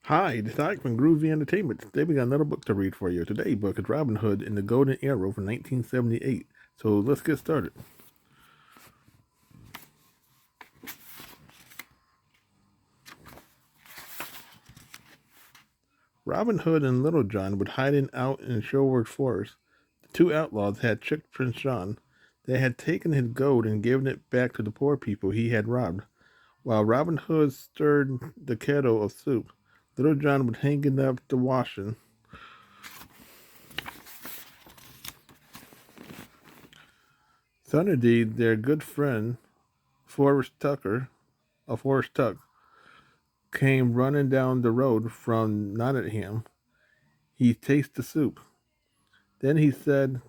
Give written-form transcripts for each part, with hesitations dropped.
Hi, this is Ike from Groovy Entertainment. Today we got another book to read for you. Today's book is Robin Hood and the Golden Arrow from 1978. So let's get started. Robin Hood and Little John were hiding out in Sherwood Forest. The two outlaws had tricked Prince John. They had taken his gold and given it back to the poor people he had robbed. While Robin Hood stirred the kettle of soup, Little John was hanging up the washing. Thunderdee, their good friend, Forrest Tucker, Forrest Tuck, came running down the road from Nottingham. He tasted the soup. Then he said,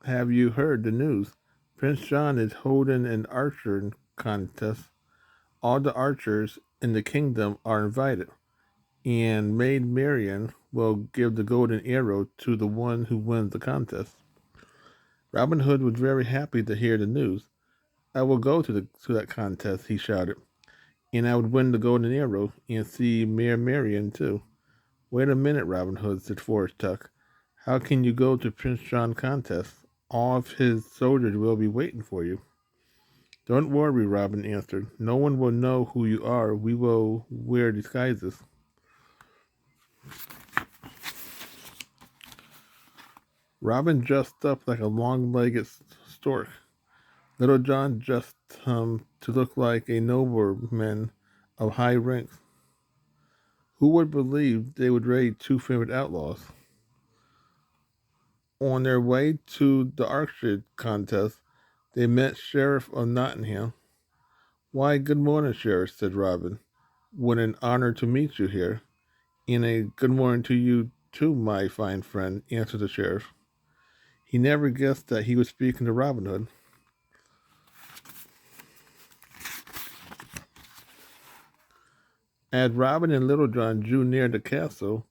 "Have you heard the news? Prince John is holding an archery contest. All the archers in the kingdom are invited, and Maid Marian will give the golden arrow to the one who wins the contest." Robin Hood was very happy to hear the news. "I will go to that contest," he shouted, "and I would win the golden arrow and see Maid Marian too." "Wait a minute, Robin Hood," said Forrest Tuck. "How can you go to Prince John contest? All of his soldiers will be waiting for you." "Don't worry," Robin answered. "No one will know who you are. We will wear disguises." Robin dressed up like a long-legged stork. Little John dressed to look like a nobleman of high rank. Who would believe they would raid two favorite outlaws? On their way to the archery contest, they met Sheriff of Nottingham. "Why, good morning, Sheriff," said Robin. "What an honor to meet you here." "And a good morning to you, too, my fine friend," answered the sheriff. He never guessed that he was speaking to Robin Hood. As Robin and Little John drew near the castle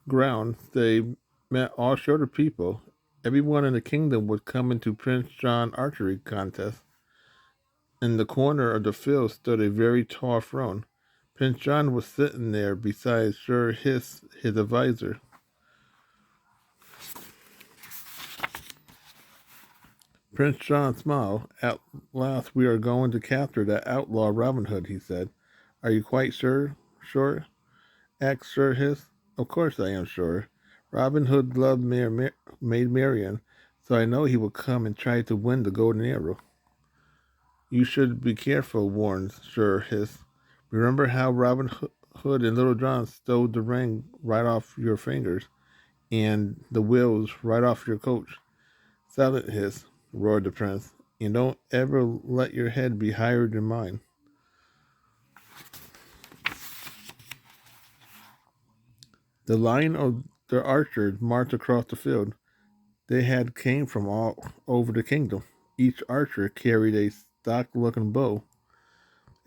grounds, they met all sort of people. Everyone in the kingdom was coming to Prince John archery contest. In the corner of the field stood a very tall throne. Prince John was sitting there beside Sir Hiss, his advisor. Prince John smiled. "At last we are going to capture that outlaw Robin Hood," he said. "Are you quite sure?" "Sure?" asked Sir Hiss. "Of course I am sure. Robin Hood loved Maid Marian, so I know he will come and try to win the golden arrow." "You should be careful," warned Sir Hiss. "Remember how Hood and Little John stole the ring right off your fingers and the wheels right off your coach." "Silent, Hiss," roared the prince, "and don't ever let your head be higher than mine." The line of the archers marched across the field. They had came from all over the kingdom. Each archer carried a stock-looking bow.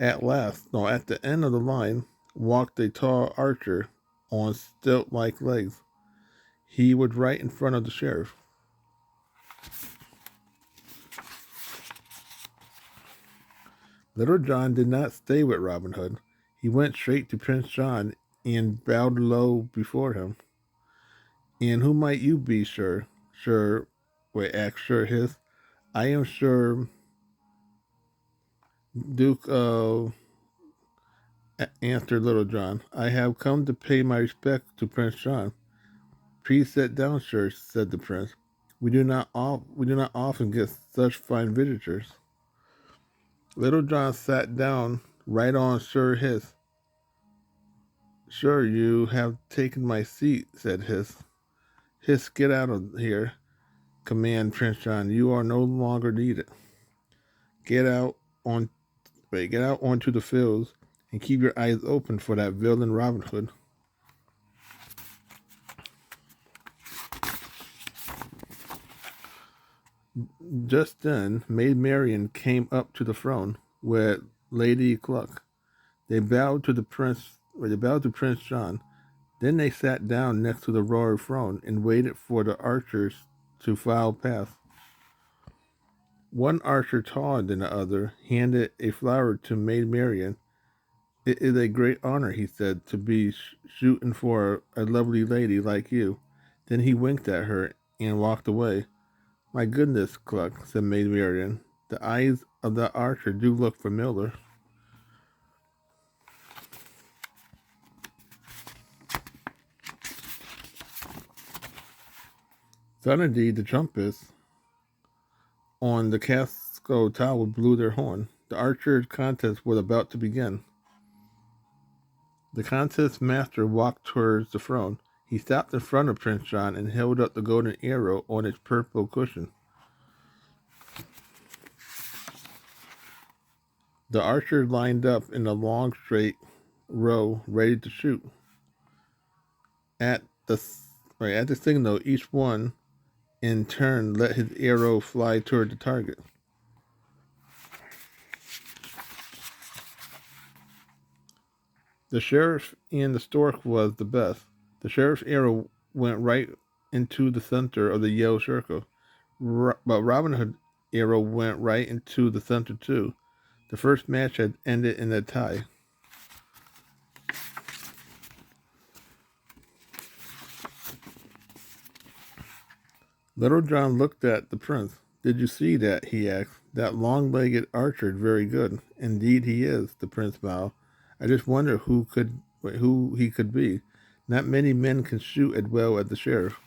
At the end of the line, walked a tall archer on stilt-like legs. He was right in front of the sheriff. Little John did not stay with Robin Hood. He went straight to Prince John and bowed low before him. "And who might you be, sir?" asked Sir Hiss. "I am Sir Duke answered Little John. "I have come to pay my respect to Prince John." "Please sit down, sir," said the prince. We do not often get such fine visitors." Little John sat down right on Sir Hiss. "Sure, you have taken my seat," said Hiss. "Hiss, get out of here," commanded Prince John. "You are no longer needed. Get out on get out onto the fields and keep your eyes open for that villain Robin Hood." Just then, Maid Marian came up to the throne with Lady Cluck. They bowed to Prince John. Then they sat down next to the royal throne and waited for the archers to file past. One archer, taller than the other, handed a flower to Maid Marian. It is a great honor, he said, to be shooting for a lovely lady like you. Then he winked at her and walked away. My goodness, Cluck, said Maid Marian. The eyes of that archer do look familiar. Suddenly, the trumpets on the castle tower blew their horn. The archer contest was about to begin. The contest master walked towards the throne. He stopped in front of Prince John and held up the golden arrow on its purple cushion. The archers lined up in a long straight row, ready to shoot. At the signal, each one in turn let his arrow fly toward the target. The sheriff and the stork was the best. The sheriff's arrow went right into the center of the yellow circle, but Robin Hood's arrow went right into the center too. The first match had ended in a tie. Little John looked at the prince. Did you see that? He asked. That long-legged archer is very good. Indeed he is, the prince bowed. I just wonder who he could be. Not many men can shoot as well as the sheriff.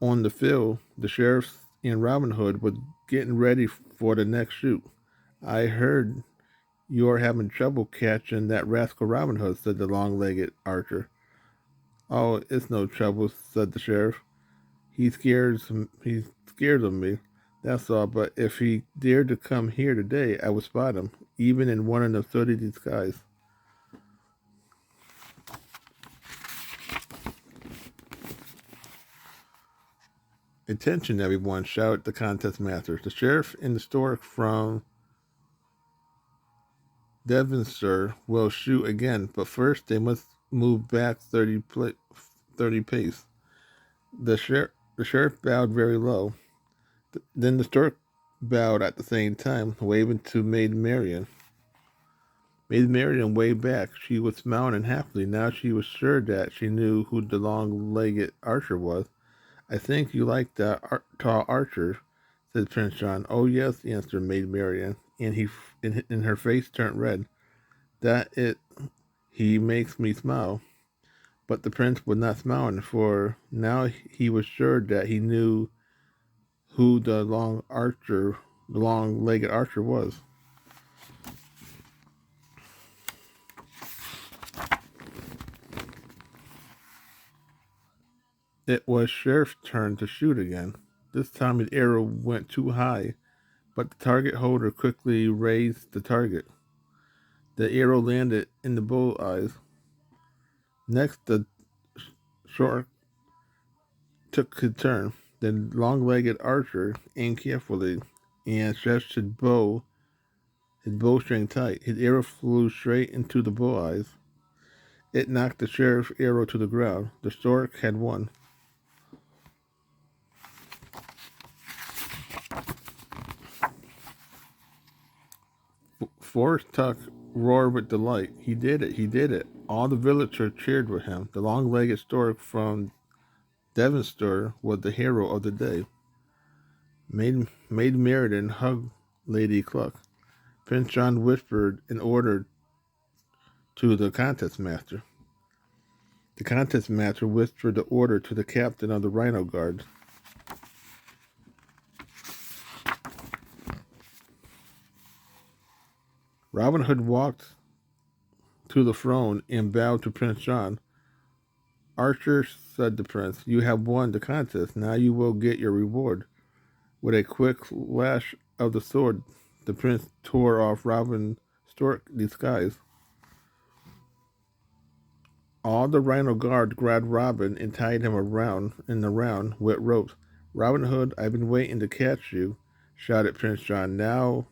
On the field, the sheriff and Robin Hood were getting ready for the next shoot. I heard you're having trouble catching that rascal Robin Hood, said the long-legged archer. Oh, it's no trouble, said the sheriff. He's scared of me, that's all, but if he dared to come here today, I would spot him, even in one of the 30 disguise. Attention, everyone, shouted the contest master. The sheriff and the stork from Devonshire will shoot again, but first they must move back 30 pace. The sheriff bowed very low. Then the stork bowed at the same time, waving to Maid Marian. Maid Marian waved back. She was smiling happily. Now she was sure that she knew who the long-legged archer was. I think you like that tall archer, said Prince John. Oh, yes, answered Maid Marian, and her face turned red. He makes me smile. But the prince was not smiling, for now he was sure that he knew who the long-legged archer was. It was Sheriff's turn to shoot again. This time his arrow went too high, but the target holder quickly raised the target. The arrow landed in the bull's eyes. Next, the shark took his turn. The long-legged archer aimed carefully and stretched his bowstring tight. His arrow flew straight into the bull's eyes. It knocked the sheriff's arrow to the ground. The stork had won. Forrest Tuck roared with delight. He did it! He did it! All the villagers cheered with him. The long-legged stork from Devonshire was the hero of the day. Maid Marian hugged Lady Cluck. Prince John whispered an order to the contest master. The contest master whispered the order to the captain of the Rhino Guards. Robin Hood walked to the throne and bowed to Prince John. Archer, said the prince, you have won the contest. Now you will get your reward. With a quick flash of the sword, the prince tore off Robin's stork disguise. All the Rhino Guards grabbed Robin and tied him around with ropes. Robin Hood, I've been waiting to catch you, shouted Prince John. Now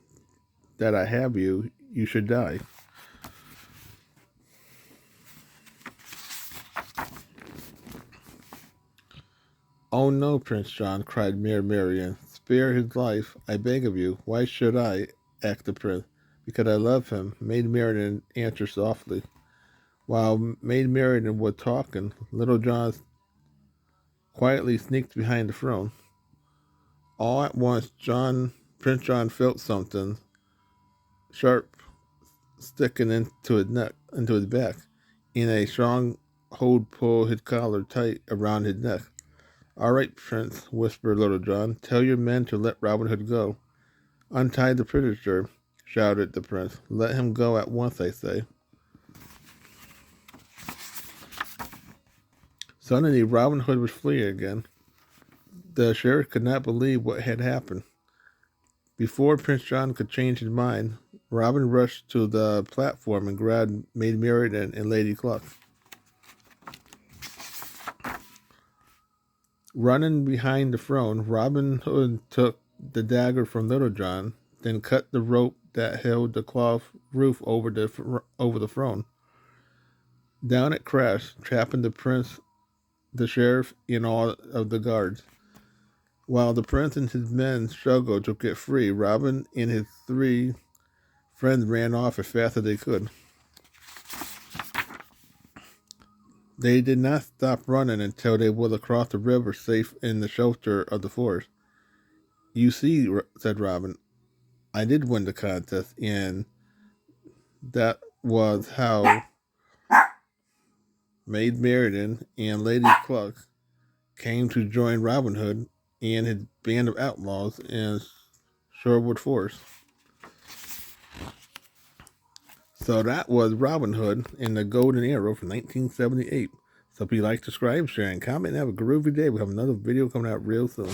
that I have you, you should die. Oh no, Prince John, cried Maid Marian. Spare his life, I beg of you. Why should I? Asked the prince. because I love him, Maid Marian answered softly. While Maid Marian was talking, Little John quietly sneaked behind the throne. All at once, Prince John felt something sharp sticking into his back, and a strong hold pulled his collar tight around his neck. "All right, Prince," whispered Little John. "Tell your men to let Robin Hood go." "Untie the prisoner," shouted the prince. "Let him go at once, I say." Suddenly, Robin Hood was free again. The sheriff could not believe what had happened. Before Prince John could change his mind, Robin rushed to the platform and grabbed Maid Marian and Lady Cluck. Running behind the throne, Robin Hood took the dagger from Little John, then cut the rope that held the cloth roof over the throne. Down it crashed, trapping the prince, the sheriff, and all of the guards. While the prince and his men struggled to get free, Robin and his 3 friends ran off as fast as they could. They did not stop running until they were across the river, safe in the shelter of the forest. "You see," said Robin, "I did win the contest, and that was how Maid Marian and Lady Cluck came to join Robin Hood and his band of outlaws in Sherwood Forest." So that was Robin Hood and the Golden Arrow from 1978. So if you like, subscribe, share, and comment, and have a groovy day. We'll have another video coming out real soon.